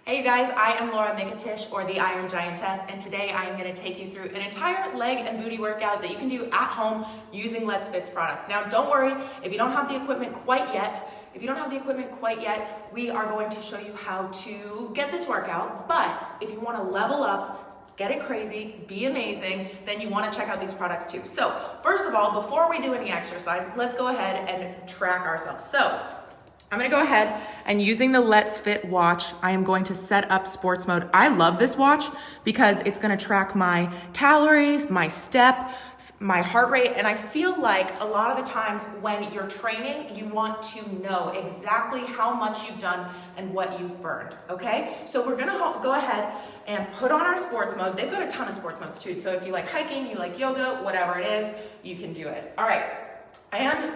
Hey you guys, I am Micetich, or the Iron Giantess, and today I am going to take you through an entire leg and booty workout that you can do at home using Letsfit's products. Now don't worry, if you don't have the equipment quite yet, we are going to show you how to get this workout, but if you want to level up, get it crazy, be amazing, then you want to check out these products too. So first of all, before we do any exercise, let's go ahead and track ourselves. So I'm gonna go ahead and using the Letsfit watch, I am going to set up sports mode. I love this watch because it's gonna track my calories, my step, my heart rate, and I feel like a lot of the times when you're training, you want to know exactly how much you've done and what you've burned, okay? So we're gonna go ahead and put on our sports mode. They've got a ton of sports modes too, so if you like hiking, you like yoga, whatever it is, you can do it. All right, and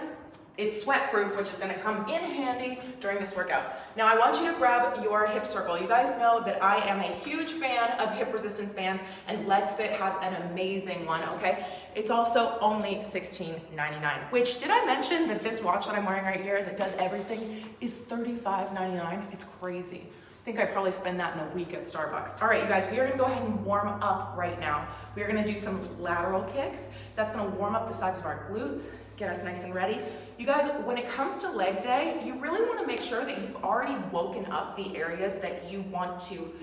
it's sweat proof, which is gonna come in handy during this workout. Now I want you to grab your hip circle. You guys know that I am a huge fan of hip resistance bands, and Letsfit has an amazing one, okay? It's also only $16.99, which, did I mention that this watch that I'm wearing right here that does everything is $35.99? It's crazy. I think I probably spend that in a week at Starbucks. All right, you guys, we are gonna go ahead and warm up right now. We are gonna do some lateral kicks. That's gonna warm up the sides of our glutes, get us nice and ready. You guys, when it comes to leg day, you really wanna make sure that you've already woken up the areas that you want to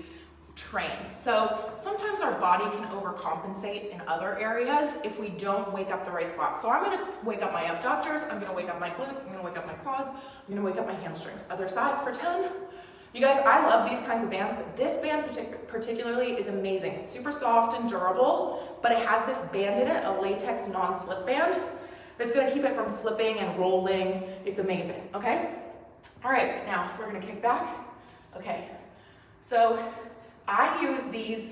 train. So sometimes our body can overcompensate in other areas if we don't wake up the right spot. So I'm gonna wake up my abductors, I'm gonna wake up my glutes, I'm gonna wake up my quads, I'm gonna wake up my hamstrings. Other side for 10. You guys, I love these kinds of bands, but this band particularly is amazing. It's super soft and durable, but it has this band in it, a latex non-slip band, that's gonna keep it from slipping and rolling. It's amazing, okay? All right, now we're gonna kick back. Okay, so I use these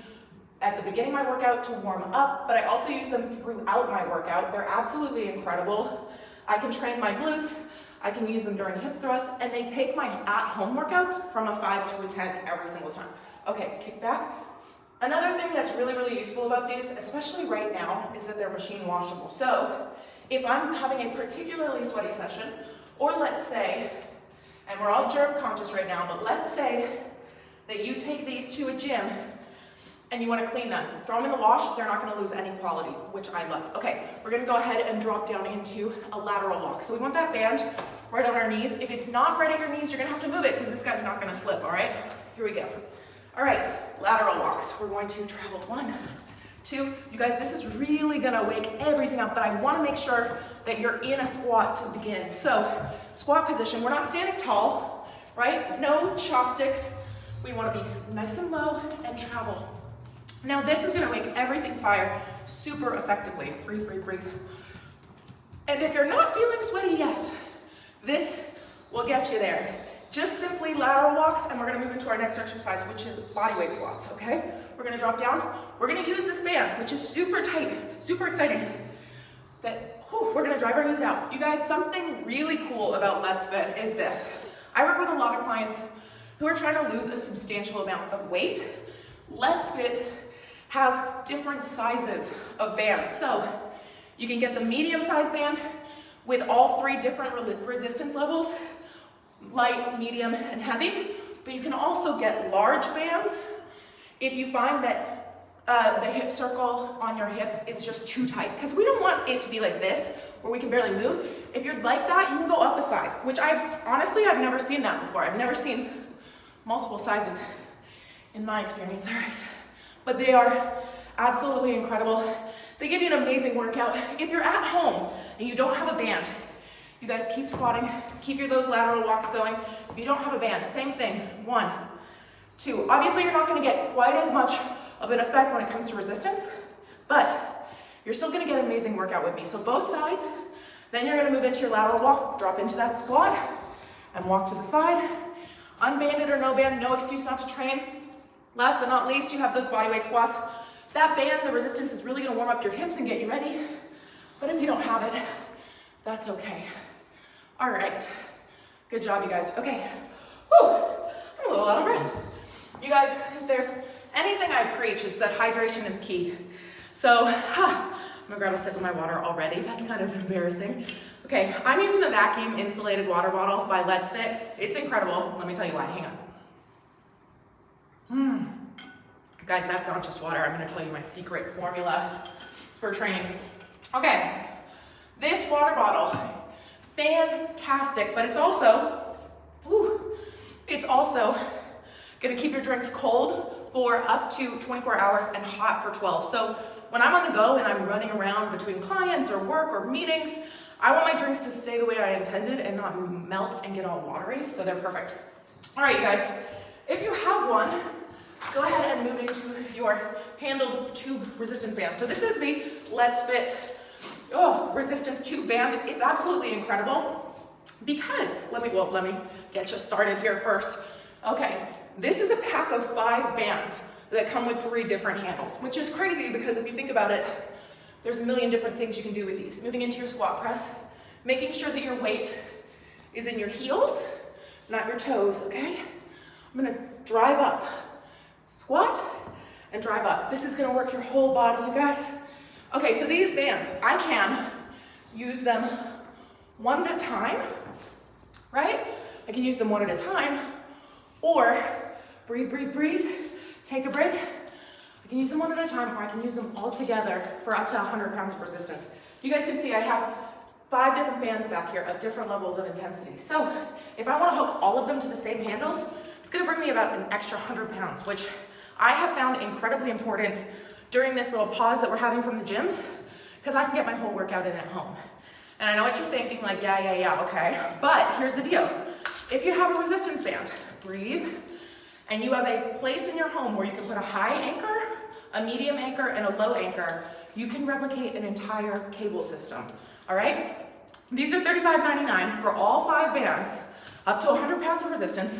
at the beginning of my workout to warm up, but I also use them throughout my workout. They're absolutely incredible. I can train my glutes, I can use them during hip thrusts, and they take my at-home workouts from a 5 to a 10 every single time. Okay, kick back. Another thing that's really, really useful about these, especially right now, is that they're machine washable. So if I'm having a particularly sweaty session, or let's say, and we're all germ conscious right now, but let's say that you take these to a gym and you want to clean them. Throw them in the wash, they're not going to lose any quality, which I love. Okay, we're going to go ahead and drop down into a lateral walk. So we want that band right on our knees. If it's not right at your knees, you're going to have to move it because this guy's not going to slip, all right? Here we go. All right, lateral walks. We're going to travel 1, 2. You guys, this is really going to wake everything up, but I want to make sure that you're in a squat to begin. So squat position, we're not standing tall, right? No chopsticks. We want to be nice and low and travel. Now this is gonna make everything fire super effectively. Breathe, breathe, breathe. And if you're not feeling sweaty yet, this will get you there. Just simply lateral walks, and we're gonna move into our next exercise, which is bodyweight squats, okay? We're gonna drop down. We're gonna use this band, which is super tight, super exciting. We're gonna drive our knees out. You guys, something really cool about Letsfit is this. I work with a lot of clients who are trying to lose a substantial amount of weight. Letsfit has different sizes of bands. So you can get the medium size band with all 3 different resistance levels, light, medium, and heavy. But you can also get large bands if you find that the hip circle on your hips is just too tight. Because we don't want it to be like this, where we can barely move. If you're like that, you can go up a size, which I've never seen that before. I've never seen multiple sizes in my experience, all right? But they are absolutely incredible. They give you an amazing workout. If you're at home and you don't have a band, you guys keep squatting, keep those lateral walks going. If you don't have a band, same thing, 1, 2. Obviously, you're not gonna get quite as much of an effect when it comes to resistance, but you're still gonna get an amazing workout with me. So both sides, then you're gonna move into your lateral walk, drop into that squat, and walk to the side. Unbanded or no band, no excuse not to train. Last but not least, you have those bodyweight squats. That band, the resistance, is really gonna warm up your hips and get you ready. But if you don't have it, that's okay. All right, good job, you guys. Okay, whew, I'm a little out of breath. You guys, if there's anything I preach, is that hydration is key. So, I'm gonna grab a sip of my water already. That's kind of embarrassing. Okay, I'm using the vacuum insulated water bottle by Letsfit. It's incredible. Let me tell you why, hang on. Guys, that's not just water. I'm gonna tell you my secret formula for training. Okay, this water bottle, fantastic, but it's also gonna keep your drinks cold for up to 24 hours and hot for 12. So when I'm on the go and I'm running around between clients or work or meetings, I want my drinks to stay the way I intended and not melt and get all watery, so they're perfect. All right, you guys, if you have one, go ahead and move into your handled tube resistance band. So this is the Letsfit resistance tube band. It's absolutely incredible because, let me get you started here first. Okay, this is a pack of 5 bands that come with 3 different handles, which is crazy because if you think about it, there's a million different things you can do with these. Moving into your squat press, making sure that your weight is in your heels, not your toes, okay? I'm gonna drive up, squat, and drive up. This is gonna work your whole body, you guys. Okay, so these bands, I can use them one at a time, right? I can use them one at a time, or breathe, take a break. I can use them one at a time, or I can use them all together for up to 100 pounds of resistance. You guys can see I have 5 different bands back here of different levels of intensity. So if I wanna hook all of them to the same handles, it's gonna bring me about an extra 100 pounds, which I have found incredibly important during this little pause that we're having from the gyms, because I can get my whole workout in at home. And I know what you're thinking, like, yeah, okay. But here's the deal. If you have a resistance band, breathe, and you have a place in your home where you can put a high anchor, a medium anchor, and a low anchor, you can replicate an entire cable system, all right? These are $35.99 for all 5 bands, up to 100 pounds of resistance.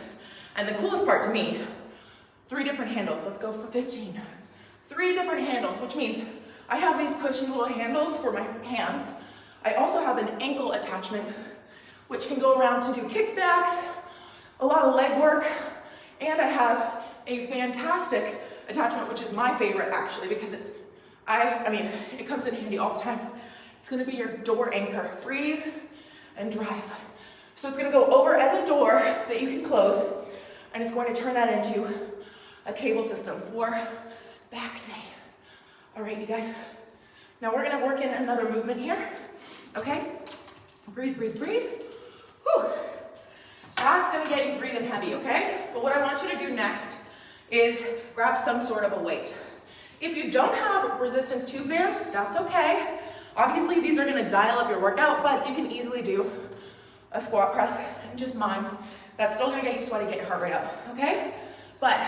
And the coolest part to me, 3 different handles. Let's go for 15. 3 different handles, which means I have these cushy little handles for my hands. I also have an ankle attachment, which can go around to do kickbacks, a lot of leg work, and I have a fantastic attachment, which is my favorite actually, because it comes in handy all the time. It's gonna be your door anchor. Breathe and drive. So it's gonna go over any door that you can close, and it's going to turn that into a cable system for back day. All right, you guys. Now we're gonna work in another movement here, okay? Breathe. Whew. That's gonna get you breathing heavy, okay? But what I want you to do next is grab some sort of a weight. If you don't have resistance tube bands, that's okay. Obviously, these are gonna dial up your workout, but you can easily do a squat press and just mime. That's still gonna get you sweaty, get your heart rate up, okay? But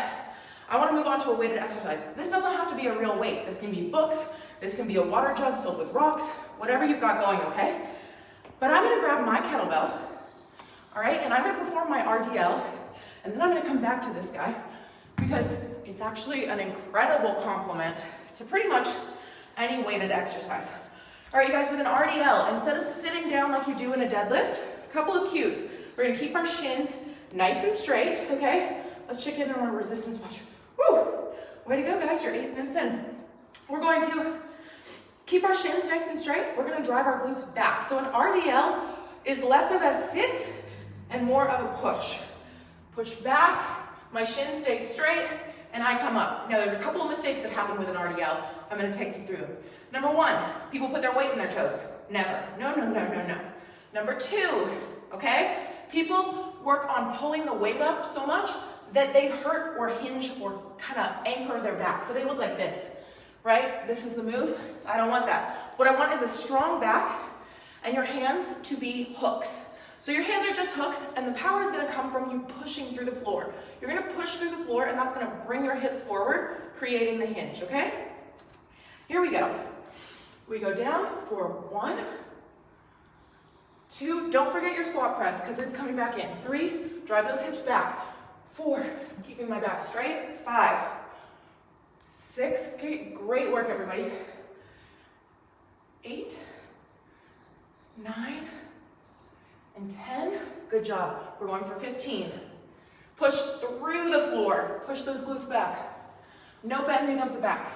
I wanna move on to a weighted exercise. This doesn't have to be a real weight. This can be books, this can be a water jug filled with rocks, whatever you've got going, okay? But I'm gonna grab my kettlebell, all right? And I'm gonna perform my RDL, and then I'm gonna come back to this guy because it's actually an incredible complement to pretty much any weighted exercise. All right, you guys, with an RDL, instead of sitting down like you do in a deadlift, a couple of cues. We're gonna keep our shins nice and straight, okay? Let's check in on our resistance posture. Woo! Way to go, guys, you're 8 minutes in. We're going to keep our shins nice and straight. We're gonna drive our glutes back. So an RDL is less of a sit and more of a push. Push back, my shins stay straight, and I come up. Now, there's a couple of mistakes that happen with an RDL. I'm gonna take you through them. Number 1, people put their weight in their toes. Never. No. Number 2, okay? People work on pulling the weight up so much that they hurt or hinge or kind of anchor their back. So they look like this, right? This is the move. I don't want that. What I want is a strong back and your hands to be hooks. So your hands are just hooks, and the power is gonna come from you pushing through the floor. You're gonna push through the floor, and that's gonna bring your hips forward, creating the hinge, okay? Here we go. We go down for 1, 2, don't forget your squat press, because it's coming back in. 3, drive those hips back. 4, keeping my back straight. 5, 6, great work, everybody. 8, 9, and 10, good job. We're going for 15. Push through the floor. Push those glutes back. No bending of the back.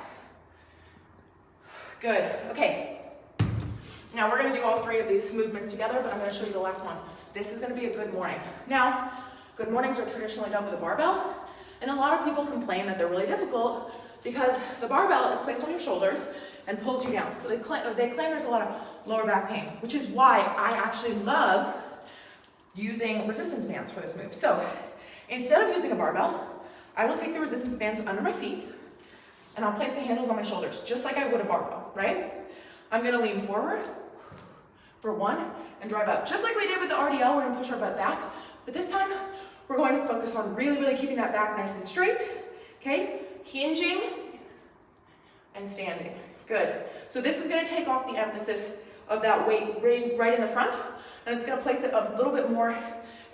Good, okay. Now we're gonna do all 3 of these movements together, but I'm gonna show you the last one. This is gonna be a good morning. Now, good mornings are traditionally done with a barbell. And a lot of people complain that they're really difficult because the barbell is placed on your shoulders and pulls you down. So they claim there's a lot of lower back pain, which is why I actually love using resistance bands for this move. So instead of using a barbell, I will take the resistance bands under my feet and I'll place the handles on my shoulders, just like I would a barbell, right? I'm gonna lean forward for 1 and drive up. Just like we did with the RDL, we're gonna push our butt back, but this time we're going to focus on really, really keeping that back nice and straight, okay? Hinging and standing, good. So this is gonna take off the emphasis of that weight right in the front, and it's gonna place it a little bit more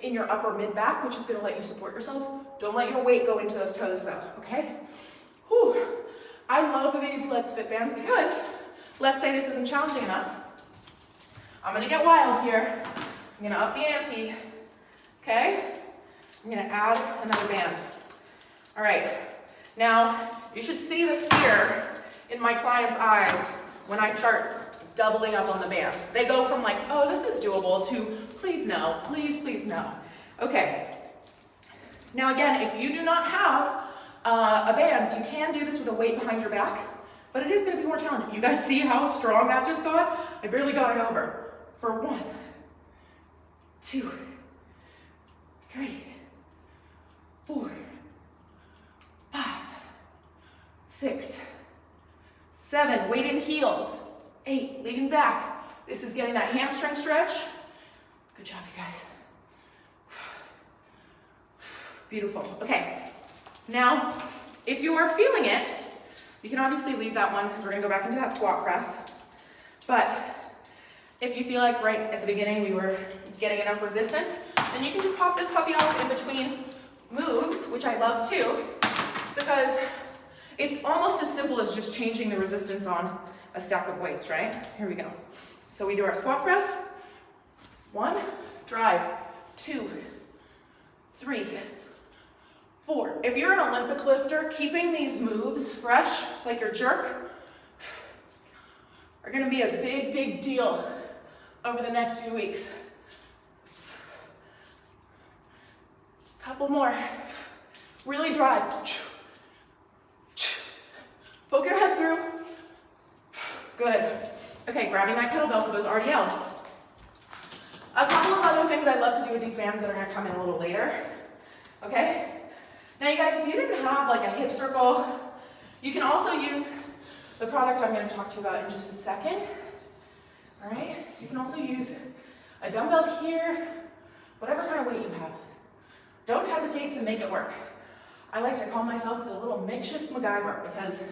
in your upper mid back, which is gonna let you support yourself. Don't let your weight go into those toes though, okay? Whew. I love these Letsfit bands because let's say this isn't challenging enough. I'm gonna get wild here. I'm gonna up the ante, okay? I'm gonna add another band. All right, now you should see the fear in my clients' eyes when I start doubling up on the bands. They go from like, oh, this is doable to please no, please, please no. Okay, now again, if you do not have a band, you can do this with a weight behind your back, but it is gonna be more challenging. You guys see how strong that just got? I barely got it over. For 1, 2, 3, 4, 5, 6, 7, weight in heels, 8, leaning back. This is getting that hamstring stretch. Good job, you guys. Beautiful, okay. Now, if you are feeling it, you can obviously leave that one because we're gonna go back into that squat press. But if you feel like right at the beginning we were getting enough resistance, then you can just pop this puppy off in between moves, which I love too, because it's almost as simple as just changing the resistance on a stack of weights, right? Here we go. So we do our squat press. 1, drive, 2, 3, 4. If you're an Olympic lifter, keeping these moves fresh, like your jerk, are gonna be a big, big deal over the next few weeks. Couple more. Really drive. Poke your head through. Good. Okay, grabbing my kettlebell for those RDLs. A couple of other things I love to do with these bands that are gonna come in a little later. Okay? Now you guys, if you didn't have like a hip circle, you can also use the product I'm gonna talk to you about in just a second. All right, you can also use a dumbbell here, whatever kind of weight you have. Don't hesitate to make it work. I like to call myself the little makeshift MacGyver because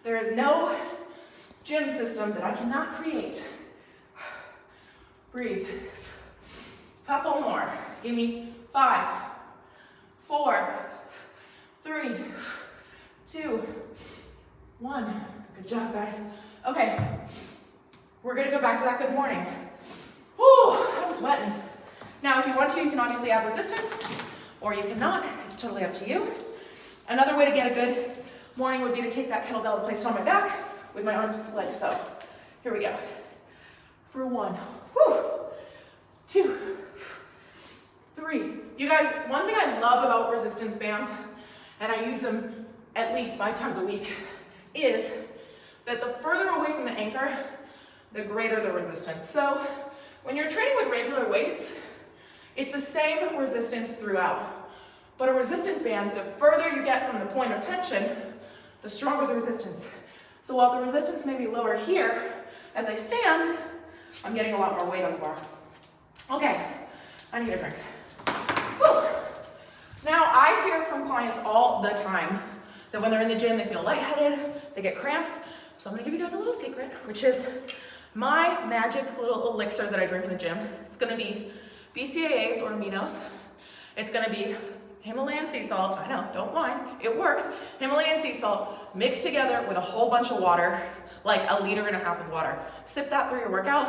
there is no gym system that I cannot create. Breathe. Couple more. Give me 5, 4, 3, 2, 1. Good job, guys. Okay. We're gonna go back to that good morning. Whew, I'm sweating. Now, if you want to, you can obviously add resistance, or you cannot. It's totally up to you. Another way to get a good morning would be to take that kettlebell and place it on my back with my arms like so. Here we go. For 1, 2, 3. You guys, one thing I love about resistance bands, and I use them at least 5 times a week, is that the further away from the anchor, the greater the resistance. So when you're training with regular weights, it's the same resistance throughout. But a resistance band, the further you get from the point of tension, the stronger the resistance. So while the resistance may be lower here, as I stand, I'm getting a lot more weight on the bar. Okay, I need a drink. Whew. Now, I hear from clients all the time that when they're in the gym, they feel lightheaded, they get cramps. So I'm gonna give you guys a little secret, which is my magic little elixir that I drink in the gym. It's gonna be BCAAs or aminos. It's gonna be Himalayan sea salt. I know, don't whine, it works. Himalayan sea salt mixed together with a whole bunch of water, like 1.5 liters of water. Sip that through your workout.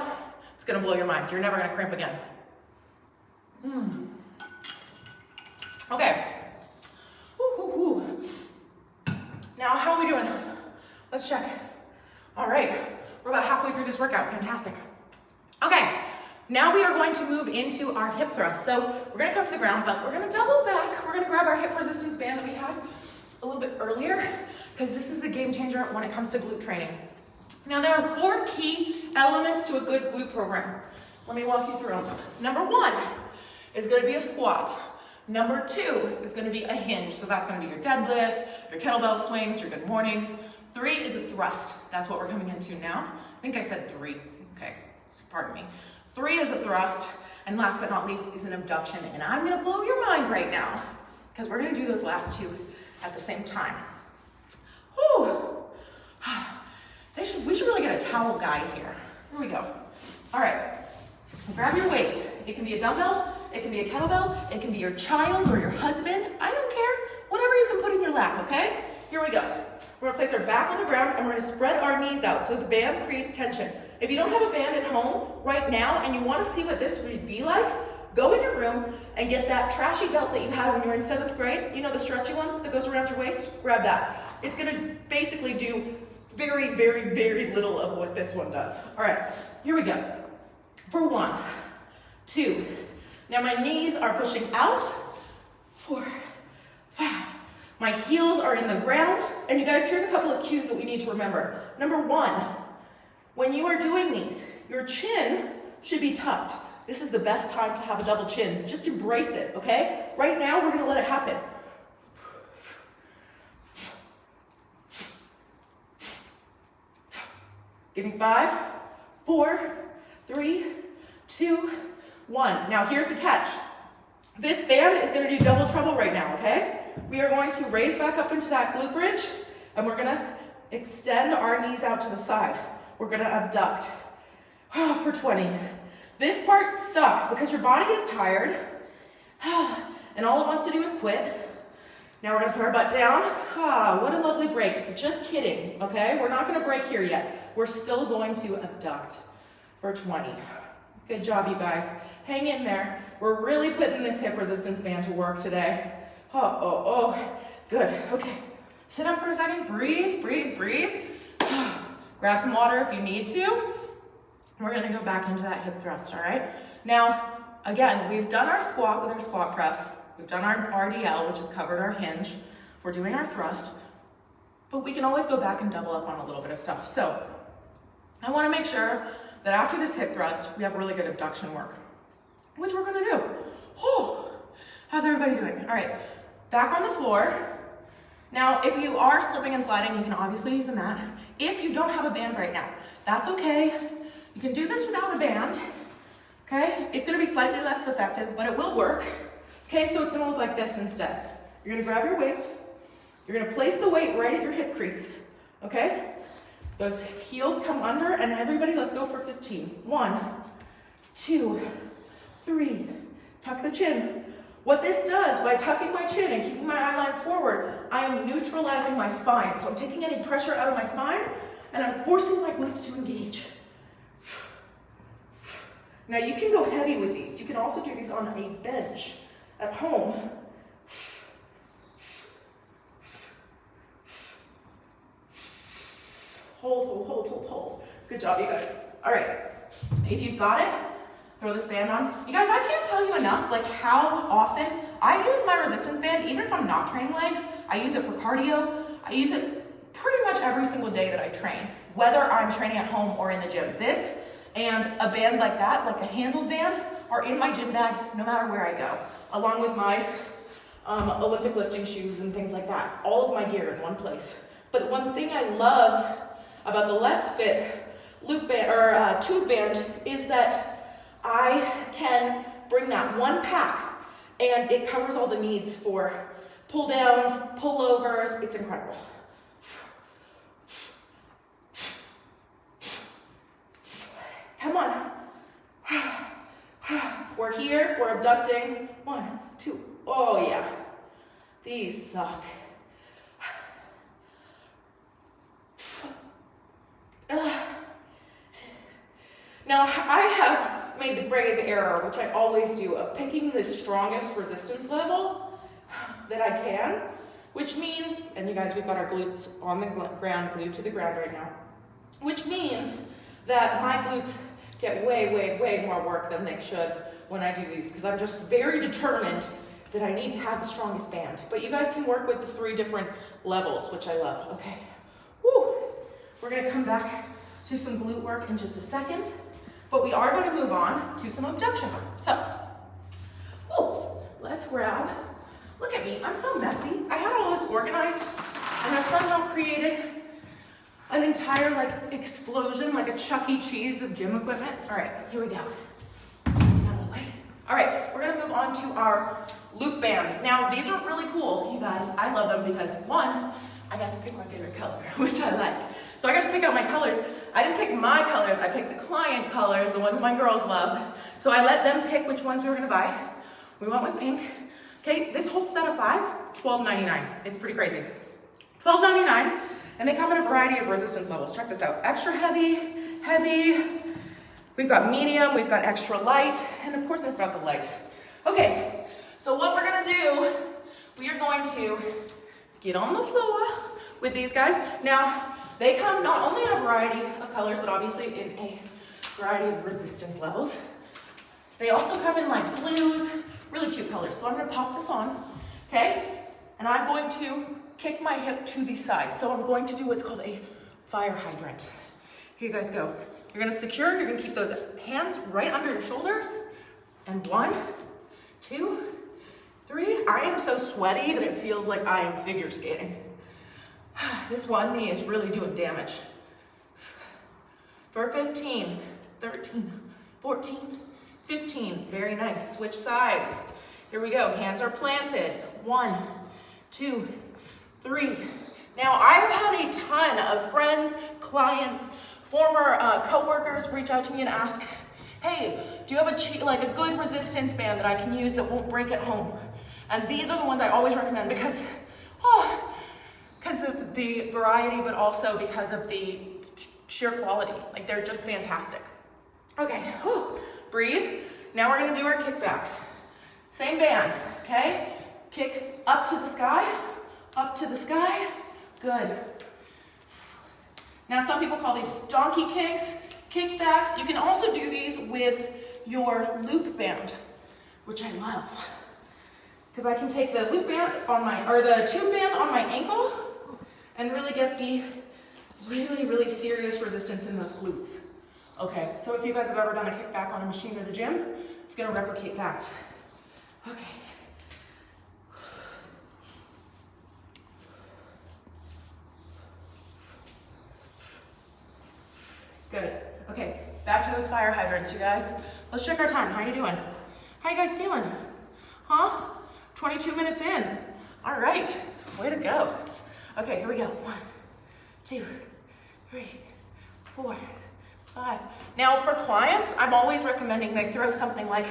It's gonna blow your mind. You're never gonna cramp again. Okay. Now, how are we doing? Let's check. All right, we're about halfway through this workout. Fantastic. Okay, Now we are going to move into our hip thrust. So we're gonna come to the ground, but we're gonna double back. We're gonna grab our hip resistance band that we had a little bit earlier, because this is a game changer when it comes to glute training. Now there are 4 key elements to a good glute program. Let me walk you through them. Number 1 is gonna be a squat. Number 2 is gonna be a hinge. So that's gonna be your deadlifts, your kettlebell swings, your good mornings. 3 is a thrust. That's what we're coming into now. I think I said 3, okay, so pardon me. 3 is a thrust, and last but not least is an abduction. And I'm gonna blow your mind right now, because we're gonna do those last 2 at the same time. Whew. We should really get a towel guy here. Here we go. All right, grab your weight. It can be a dumbbell, it can be a kettlebell, it can be your child or your husband. I don't care, whatever you can put in your lap, okay? Here we go. We're gonna place our back on the ground and we're gonna spread our knees out so the band creates tension. If you don't have a band at home right now and you wanna see what this would be like, go in your room and get that trashy belt that you had when you were in 7th grade. You know, the stretchy one that goes around your waist? Grab that. It's gonna basically do very, very, very little of what this one does. All right, here we go. For 1, 2. Now my knees are pushing out. 4, 5. My heels are in the ground. And you guys, here's a couple of cues that we need to remember. Number 1, when you are doing these, your chin should be tucked. This is the best time to have a double chin. Just embrace it, okay? Right now, we're gonna let it happen. Give me 5, 4, 3, 2, 1. Now here's the catch. This band is gonna do double trouble right now, okay? We are going to raise back up into that glute bridge, and we're gonna extend our knees out to the side. We're gonna abduct for 20. This part sucks because your body is tired, and all it wants to do is quit. Now we're gonna put our butt down. What a lovely break. Just kidding, okay? We're not gonna break here yet. We're still going to abduct for 20. Good job, you guys. Hang in there. We're really putting this hip resistance band to work today. Good, okay. Sit up for a second, breathe, breathe, breathe. Grab some water if you need to. We're gonna go back into that hip thrust, all right? Now, again, we've done our squat with our squat press. We've done our RDL, which has covered our hinge. We're doing our thrust, but we can always go back and double up on a little bit of stuff. So, I wanna make sure that after this hip thrust, we have really good abduction work, which we're gonna do. How's everybody doing? All right, back on the floor. Now, if you are slipping and sliding, you can obviously use a mat. If you don't have a band right now, that's okay. You can do this without a band, okay? It's gonna be slightly less effective, but it will work. Okay, so it's gonna look like this instead. You're gonna grab your weight. You're gonna place the weight right at your hip crease, okay? Those heels come under, and everybody, let's go for 15. 1, 2, 3. Tuck the chin. What this does, by tucking my chin and keeping my eye line forward, I am neutralizing my spine. So I'm taking any pressure out of my spine, and I'm forcing my glutes to engage. Now you can go heavy with these. You can also do these on a bench at home. Hold. Good job, you guys. All right, if you've got it, throw this band on. You guys, I can't tell you enough, like how often I use my resistance band, even if I'm not training legs. I use it for cardio. I use it pretty much every single day that I train, whether I'm training at home or in the gym. This and a band like that, like a handled band, are in my gym bag no matter where I go, along with my Olympic lifting shoes and things like that. All of my gear in one place. But one thing I love about the Letsfit loop band or tube band is that I can bring that one pack and it covers all the needs for pull downs, pullovers. It's incredible. Come on. We're here, we're abducting. 1, 2, oh yeah. These suck. Now I have made the grave error, which I always do, of picking the strongest resistance level that I can, which means, and you guys, we've got our glutes on the ground, glued to the ground right now, which means that my glutes get way, way, way more work than they should when I do these, because I'm just very determined that I need to have the strongest band. But you guys can work with the 3 different levels, which I love. Okay, woo. We're gonna come back to some glute work in just a second, but we are gonna move on to some abduction work. So, woo, let's grab, look at me, I'm so messy. I had all this organized, and I somehow created an entire like explosion, like a Chuck E. Cheese of gym equipment. All right, here we go. This out of the way. All right, we're gonna move on to our loop bands. Now, these are really cool, you guys. I love them because 1, I got to pick my favorite color, which I like. So I got to pick out my colors. I didn't pick my colors, I picked the client colors, the ones my girls love. So I let them pick which ones we were gonna buy. We went with pink. Okay, this whole set of 5, $12.99. It's pretty crazy. $12.99, and they come in a variety of resistance levels. Check this out. Extra heavy, heavy. We've got medium, we've got extra light, and of course I've got the light. Okay, so what we're gonna do, we are going to get on the floor with these guys. Now, they come not only in a variety of colors, but obviously in a variety of resistance levels. They also come in like blues, really cute colors. So I'm gonna pop this on, okay? And I'm going to kick my hip to the side. So I'm going to do what's called a fire hydrant. Here you guys go. You're gonna secure, you're gonna keep those hands right under your shoulders. And 1, 2, 3. I am so sweaty that it feels like I am figure skating. This one knee is really doing damage. For 15, 13, 14, 15. Very nice. Switch sides. Here we go. Hands are planted. 1, 2, 3. Now, I've had a ton of friends, clients, former co-workers reach out to me and ask, hey, do you have a good resistance band that I can use that won't break at home? And these are the ones I always recommend because of the variety, but also because of the sheer quality. Like, they're just fantastic. Okay, whew. Breathe. Now we're gonna do our kickbacks. Same band, okay? Kick up to the sky, up to the sky. Good. Now, some people call these donkey kicks, kickbacks. You can also do these with your loop band, which I love. Because I can take the loop band on the tube band on my ankle and really get the really, really serious resistance in those glutes. Okay, so if you guys have ever done a kickback on a machine at a gym, it's gonna replicate that. Okay. Good. Okay, back to those fire hydrants, you guys. Let's check our time. How you doing? How you guys feeling? Huh? 22 minutes in. All right, way to go. Okay, here we go. 1, 2, 3, 4, 5. Now, for clients, I'm always recommending they throw something like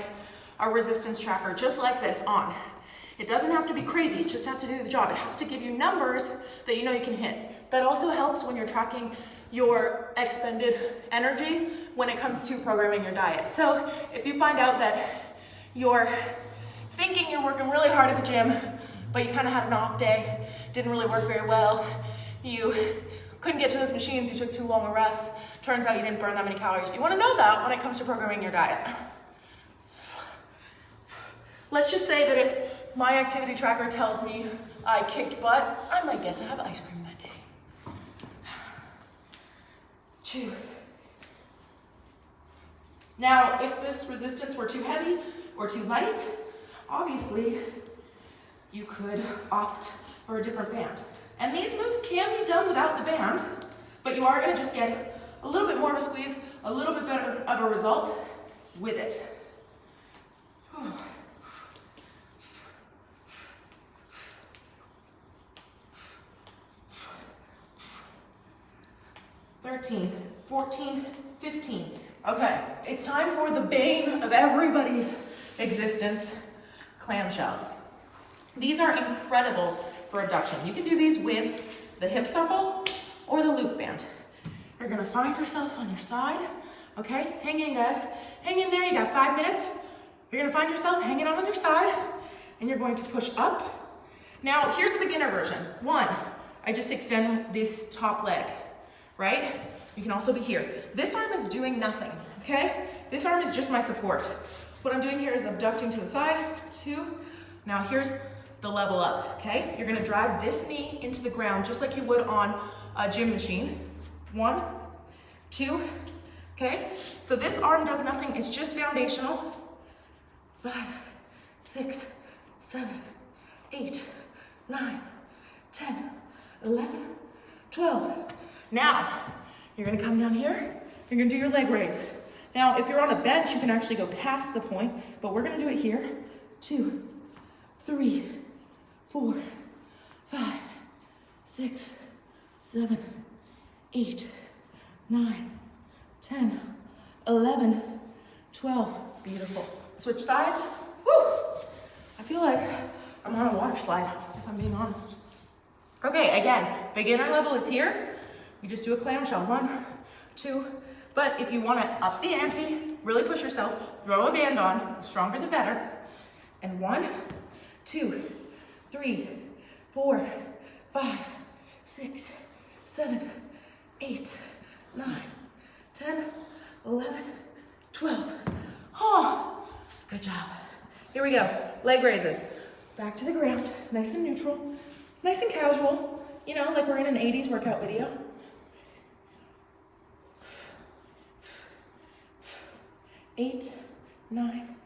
our resistance tracker, just like this, on. It doesn't have to be crazy, it just has to do the job. It has to give you numbers that you know you can hit. That also helps when you're tracking your expended energy when it comes to programming your diet. So if you find out that you're thinking you're working really hard at the gym, but you kind of had an off day, didn't really work very well, you couldn't get to those machines, you took too long a rest, turns out you didn't burn that many calories. You want to know that when it comes to programming your diet. Let's just say that if my activity tracker tells me I kicked butt, I might get to have ice cream that day. 2. Now, if this resistance were too heavy or too light, obviously you could opt for a different band. And these moves can be done without the band, but you are gonna just get a little bit more of a squeeze, a little bit better of a result with it. 13, 14, 15. Okay, it's time for the bane of everybody's existence, clamshells. These are incredible for abduction. You can do these with the hip circle or the loop band. You're gonna find yourself on your side, okay? Hang in, guys. Hang in there, you got 5 minutes. You're gonna find yourself hanging on your side, and you're going to push up. Now, here's the beginner version. 1, I just extend this top leg, right? You can also be here. This arm is doing nothing. okay? This arm is just my support. What I'm doing here is abducting to the side, 2. Now here's the level up, okay? You're gonna drive this knee into the ground just like you would on a gym machine. 1, 2, okay? So this arm does nothing, it's just foundational. 5, 6, 7, 8, 9, 10, 11, 12. Now, you're gonna come down here, you're gonna do your leg raise. Now, if you're on a bench, you can actually go past the point, but we're gonna do it here. 2, 3, 4, 5, 6, 7, 8, 9, 10, 11, 12. Beautiful. Switch sides. Woo! I feel like I'm on a water slide, if I'm being honest. Okay, again, beginner level is here. We just do a clamshell. 1, 2. But if you want to up the ante, really push yourself, throw a band on, the stronger the better. And 1, 2, 3, 4, 5, 6, 7, 8, 9, 10, 11, 12. Oh, good job. Here we go. Leg raises. Back to the ground, nice and neutral, nice and casual, you know, like we're in an 80s workout video. 8, 9,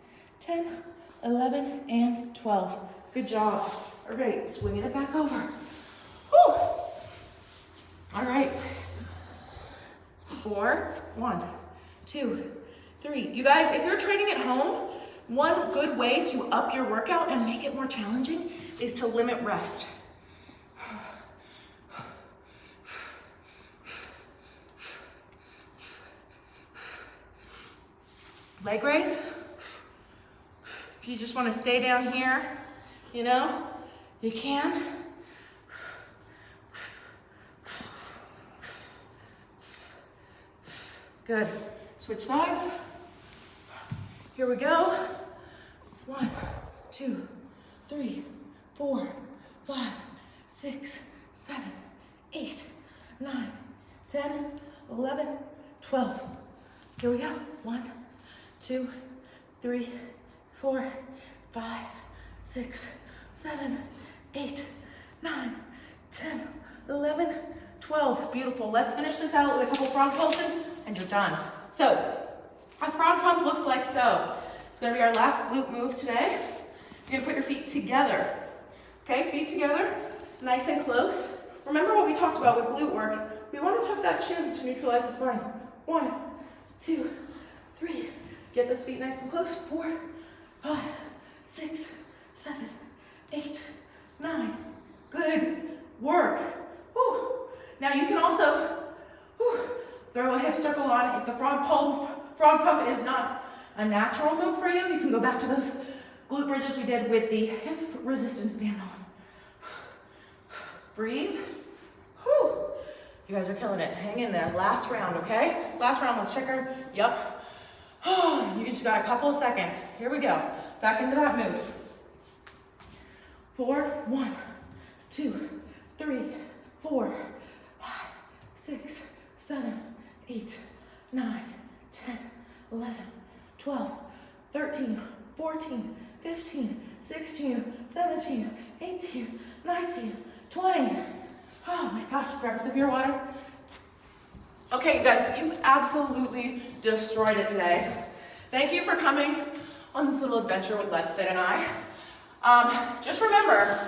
10, 11, and 12. Good job. All right, swinging it back over. Whew. All right. 4, 1, 2, 3. You guys, if you're training at home, one good way to up your workout and make it more challenging is to limit rest. Leg raise. If you just want to stay down here, you know, you can. Good. Switch sides. Here we go. 1, 2, 3, 4, 5, 6, 7, 8, 9, 10, 11, 12. Here we go. 1, 2, 3, 4, 5, 6, 7, 8, 9, 10, 11, 12. Beautiful. Let's finish this out with a couple frog pulses and you're done. So, a frog pump looks like so. It's gonna be our last glute move today. You're gonna put your feet together. Okay, feet together, nice and close. Remember what we talked about with glute work. We want to tuck that chin to neutralize the spine. 1, 2, 3. Get those feet nice and close. 4, 5, 6, 7, 8, 9. Good work. Woo. Now you can also throw a hip circle on. If the frog pump is not a natural move for you, you can go back to those glute bridges we did with the hip resistance band on. Breathe. Whew. You guys are killing it. Hang in there. Last round, okay? Last round, let's check our, yep. You just got a couple of seconds. Here we go. Back into that move. 4, 1, 2, 3, 4, 5, 6, 7, 8, 9, 10, 11, 12, 13, 14, 15, 16, 17, 18, 19, 20. Oh my gosh, grab a sip of your water. Okay, guys, you absolutely destroyed it today. Thank you for coming on this little adventure with Letsfit and I. Just remember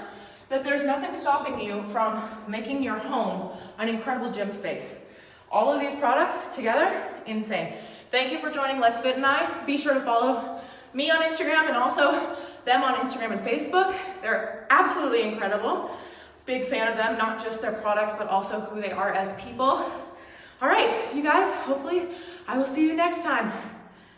that there's nothing stopping you from making your home an incredible gym space. All of these products together, insane. Thank you for joining Letsfit and I. Be sure to follow me on Instagram and also them on Instagram and Facebook. They're absolutely incredible. Big fan of them, not just their products, but also who they are as people. All right, you guys, hopefully I will see you next time.